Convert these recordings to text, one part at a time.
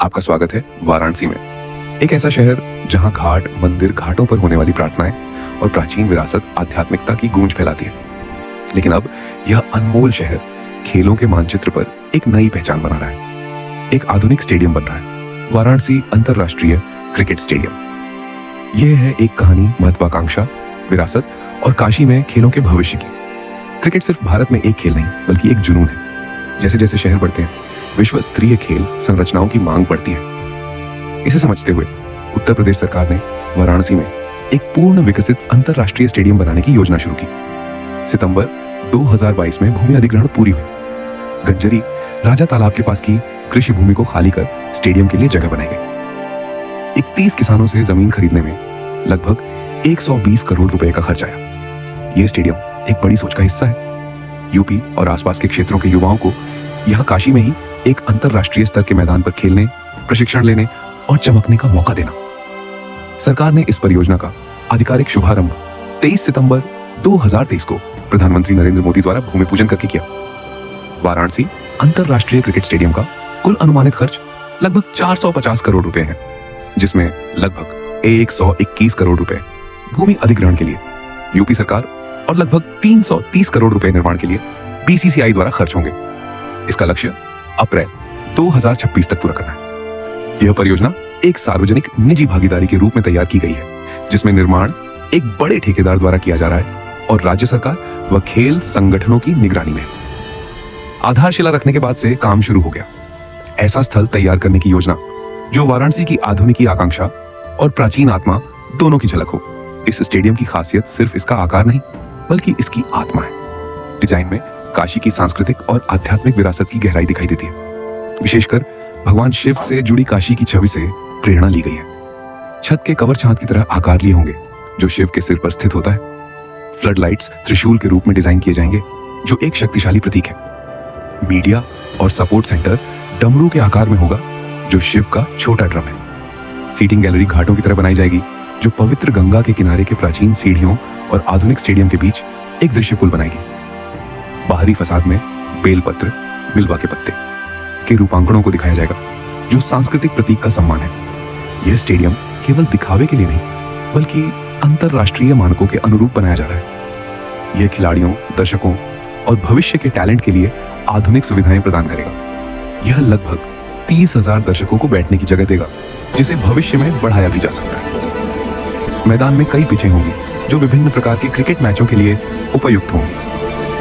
आपका स्वागत है वाराणसी में। एक ऐसा शहर जहां घाट, मंदिर, घाटों पर होने वाली प्रार्थनाएं और प्राचीन विरासत आध्यात्मिकता की गूंज फैलाती है। लेकिन अब यह अनमोल शहर खेलों के मानचित्र पर एक नई पहचान बना रहा है। एक आधुनिक स्टेडियम बन रहा है, वाराणसी अंतरराष्ट्रीय क्रिकेट स्टेडियम। यह है एक कहानी महत्वाकांक्षा, विरासत और काशी में खेलों के भविष्य की। क्रिकेट सिर्फ भारत में एक खेल नहीं, बल्कि एक जुनून है। जैसे जैसे शहर बढ़ते हैं, विश्व स्तरीय खेल संरचनाओं की मांग बढ़ती है। इसे समझते हुए उत्तर प्रदेश सरकार ने वाराणसी में एक पूर्ण विकसित अंतरराष्ट्रीय स्टेडियम बनाने की योजना शुरू की। सितंबर 2022 में भूमि अधिग्रहण पूरी हुई। गंजरी राजा तालाब के पास की कृषि भूमि को खाली कर स्टेडियम के लिए जगह बनाई गई। 31 किसानों से जमीन खरीदने में लगभग 120 करोड़ रुपए का खर्च आया। यह स्टेडियम एक बड़ी सोच का हिस्सा है। यूपी और आसपास के क्षेत्रों के युवाओं को यहां काशी में ही एक अंतरराष्ट्रीय स्तर के मैदान पर खेलने, प्रशिक्षण लेने और चमकने का मौका देना। सरकार ने इस परियोजना का आधिकारिक शुभारंभ 23 सितंबर 2023 को प्रधानमंत्री नरेंद्र मोदी द्वारा भूमि पूजन करके किया। वाराणसी अंतरराष्ट्रीय क्रिकेट स्टेडियम का कुल अनुमानित खर्च लगभग 450 करोड़ रुपए है, जिसमें लगभग 121 करोड़ रुपए भूमि अधिग्रहण के लिए यूपी सरकार और लगभग 330 करोड़ रुपए निर्माण के लिए बीसीसीआई द्वारा खर्च होंगे। इसका लक्ष्य अप्रैल 2026 तक पूरा करना है। यह परियोजना एक सार्वजनिक निजी भागीदारी के रूप में तैयार की गई है, जिसमें निर्माण एक बड़े ठेकेदार द्वारा किया जा रहा है और राज्य सरकार व खेल संगठनों की निगरानी में। आधारशिला रखने के बाद से काम शुरू हो गया। ऐसा स्थल तैयार करने की योजना जो वाराणसी की आधुनिकी आकांक्षा और प्राचीन आत्मा दोनों की झलक हो। इस स्टेडियम की खासियत सिर्फ इसका आकार नहीं, बल्कि इसकी आत्मा है। डिजाइन में काशी की सांस्कृतिक और आध्यात्मिक विरासत की गहराई दिखाई देती है। विशेषकर भगवान शिव से जुड़ी काशी की छवि से प्रेरणा ली गई है। छत के कवर चांद की तरह आकार लिए होंगे, जो शिव के सिर पर स्थित होता है। फ्लड लाइट्स त्रिशूल के रूप में डिजाइन किए जाएंगे, जो एक शक्तिशाली प्रतीक है। मीडिया और सपोर्ट सेंटर डमरू के आकार में होगा, जो शिव का छोटा ड्रम है। सीटिंग गैलरी घाटों की तरह बनाई जाएगी, जो पवित्र गंगा के किनारे के प्राचीन सीढ़ियों और आधुनिक स्टेडियम के बीच एक दृश्य पुल बनाएगी। बाहरी फसाद में बेलपत्र, बिल्वा के पत्ते के रूपांकणों को दिखाया जाएगा, जो सांस्कृतिक प्रतीक का सम्मान है। यह स्टेडियम केवल दिखावे के लिए नहीं, बल्कि अंतरराष्ट्रीय मानकों के अनुरूप बनाया जा रहा है। यह खिलाड़ियों, दर्शकों और भविष्य के टैलेंट के लिए आधुनिक सुविधाएं प्रदान करेगा। यह लगभग 30,000 दर्शकों को बैठने की जगह देगा, जिसे भविष्य में बढ़ाया भी जा सकता है। मैदान में कई पिचें होंगी, जो विभिन्न प्रकार के क्रिकेट मैचों के लिए उपयुक्त होंगी।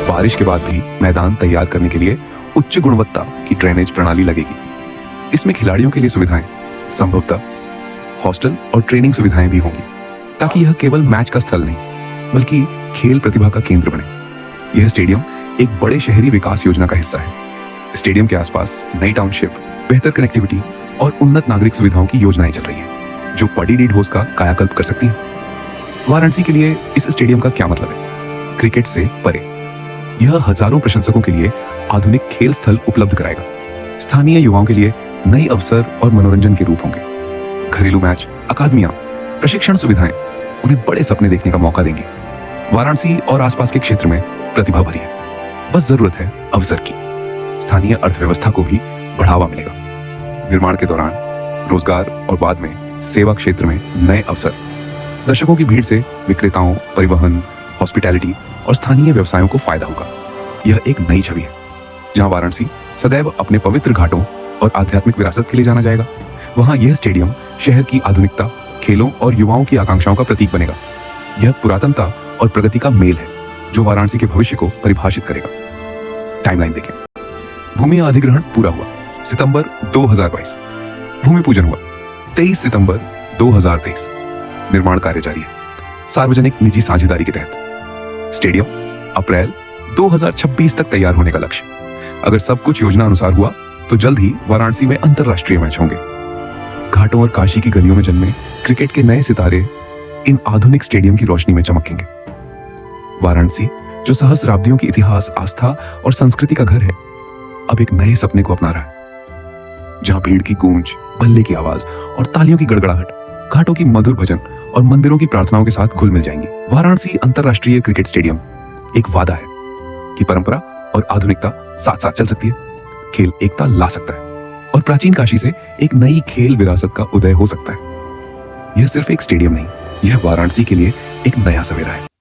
बारिश के बाद भी मैदान तैयार करने के लिए उच्च गुणवत्ता की ड्रेनेज प्रणाली लगेगी। इसमें खिलाड़ियों के लिए सुविधाएं, संभवतः हॉस्टल और ट्रेनिंग सुविधाएं भी होंगी, ताकि यह केवल मैच का स्थल नहीं, बल्कि खेल प्रतिभा का केंद्र बने। यह स्टेडियम एक बड़े शहरी विकास योजना का हिस्सा है। स्टेडियम के आसपास नई टाउनशिप, बेहतर कनेक्टिविटी और उन्नत नागरिक सुविधाओं की योजनाएं चल रही है, जो पडी डी ढोस का कायाकल्प कर सकती हैं। वाराणसी के लिए इस स्टेडियम का क्या मतलब है? क्रिकेट से परे यह हजारों प्रशंसकों के लिए आधुनिक खेल स्थल उपलब्ध कराएगा। स्थानीय युवाओं के लिए नई अवसर और मनोरंजन के रूप होंगे। घरेलू मैच, अकादमियां, प्रशिक्षण सुविधाएं उन्हें बड़े सपने देखने का मौका देंगी। वाराणसी और आसपास के क्षेत्र में प्रतिभा भरी है, बस जरूरत है अवसर की। स्थानीय अर्थव्यवस्था को भी बढ़ावा मिलेगा। निर्माण के दौरान रोजगार और बाद में सेवा क्षेत्र में नए अवसर। दर्शकों की भीड़ से विक्रेताओं, परिवहन, हॉस्पिटैलिटी और स्थानीय व्यवसायों को फायदा होगा। यह एक नई छवि है, जहां वाराणसी सदैव अपने पवित्र घाटों और आध्यात्मिक विरासत के लिए जाना जाएगा। वहां यह स्टेडियम शहर की आधुनिकता, खेलों और युवाओं की आकांक्षाओं का प्रतीक बनेगा। यह पुरातनता और प्रगति का मेल है, जो वाराणसी के भविष्य को परिभाषित करेगा। टाइमलाइन देखें। भूमि अधिग्रहण पूरा हुआ सितंबर 2022। भूमि पूजन हुआ 23 सितंबर 2023। निर्माण कार्य जारी है, सार्वजनिक निजी साझेदारी के तहत। स्टेडियम अप्रैल 2026 तक तैयार होने का लक्ष्य। अगर सब कुछ योजना अनुसार हुआ तो जल्द ही वाराणसी में अंतरराष्ट्रीय मैच होंगे। घाटों और काशी की गलियों में जन्मे क्रिकेट के नए सितारे इन आधुनिक स्टेडियम की रोशनी में चमकेंगे। वाराणसी, जो सहस्राब्दियों की इतिहास, आस्था और संस्कृति का घर है, अब एक नए सपने को अपना रहा है, जहां भीड़ की गूंज, बल्ले की आवाज और तालियों की गड़गड़ाहट, घाटों की मधुर भजन और मंदिरों की प्रार्थनाओं के साथ घुल मिल जाएंगी। वाराणसी अंतरराष्ट्रीय क्रिकेट स्टेडियम एक वादा है कि परंपरा और आधुनिकता साथ साथ चल सकती है। खेल एकता ला सकता है और प्राचीन काशी से एक नई खेल विरासत का उदय हो सकता है। यह सिर्फ एक स्टेडियम नहीं, यह वाराणसी के लिए एक नया सवेरा है।